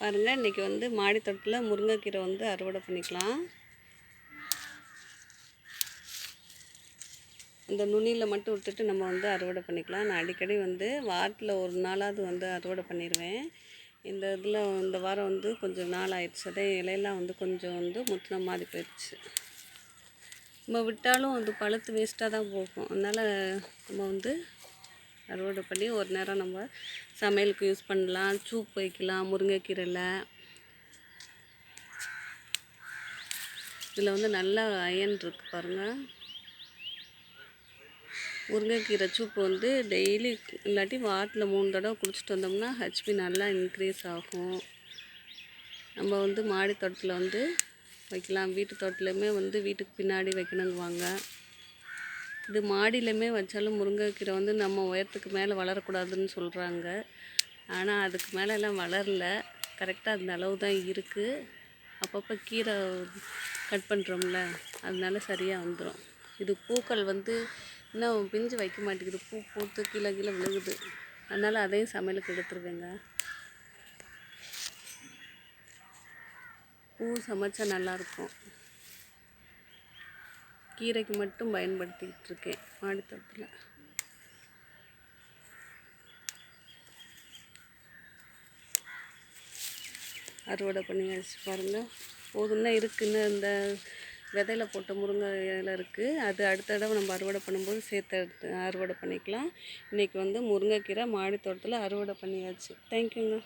பாருங்கள், இன்றைக்கி வந்து மாடி தோட்டத்தில் முருங்கைக்கீரை வந்து அறுவடை பண்ணிக்கலாம். அந்த நுனியில் மட்டும் விட்டுட்டு நம்ம வந்து அறுவடை பண்ணிக்கலாம். நான் அடிக்கடி வந்து வாரத்தில் ஒரு நாளாவது வந்து அறுவடை பண்ணிடுவேன். இந்த வாரம் வந்து கொஞ்சம் நாள் ஆயிடுச்சு. அதே இலையெல்லாம் வந்து கொஞ்சம் வந்து முற்றின மாதிரி போயிடுச்சு. நம்ம விட்டாலும் வந்து பழுத்து வேஸ்ட்டாக தான் போகும். அதனால் நம்ம வந்து அறுவடை பண்ணி ஒரு நேரம் நம்ம சமையலுக்கு யூஸ் பண்ணலாம், சூப் வைக்கலாம் முருங்கைக்கீரையில். இதில் வந்து நல்ல அயன் இருக்குது பாருங்கள். முருங்கைக்கீரை சூப்பு வந்து டெய்லி இல்லாட்டி வாரத்தில் 3 தடவை குடிச்சிட்டு வந்தோம்னா ஹெச்பி நல்லா இன்க்ரீஸ் ஆகும். நம்ம வந்து மாடி தோட்டத்தில் வந்து வைக்கலாம். வீட்டு தோட்டத்துலையுமே வந்து வீட்டுக்கு பின்னாடி வைக்கணுங்குவாங்க. இது மாடியிலையுமே வச்சாலும் முருங்கைக்கீரை வந்து நம்ம உயரத்துக்கு மேலே வளரக்கூடாதுன்னு சொல்கிறாங்க. ஆனால் அதுக்கு மேலெல்லாம் வளரல, கரெக்டாக அந்த அளவு தான் இருக்குது. அப்பப்போ கீரை கட் பண்ணுறோம்ல, அதனால சரியாக வந்துடும். இது பூக்கள் வந்து இன்னும் பிஞ்சு வைக்க மாட்டேங்குது, பூ பூத்து கீழே விழுகுது. அதனால் அதையும் சமையலுக்கு எடுத்துருவேங்க. பூ சமைச்சா நல்லாயிருக்கும். கீரைக்கு மட்டும் பயன்படுத்திக்கிட்டு இருக்கேன் மாடித்தோட்டத்தில். அறுவடை பண்ணியாச்சு பாருங்கள். போதும்னா இருக்குன்னு இந்த விதையில போட்ட முருங்கை இலை இருக்குது. அது அடுத்த தடவை நம்ம அறுவடை பண்ணும்போது சேர்த்து எடுத்து அறுவடை பண்ணிக்கலாம். இன்றைக்கி வந்து முருங்கைக்கீரை மாடி தோட்டத்தில் அறுவடை பண்ணியாச்சு. தேங்க்யூங்க.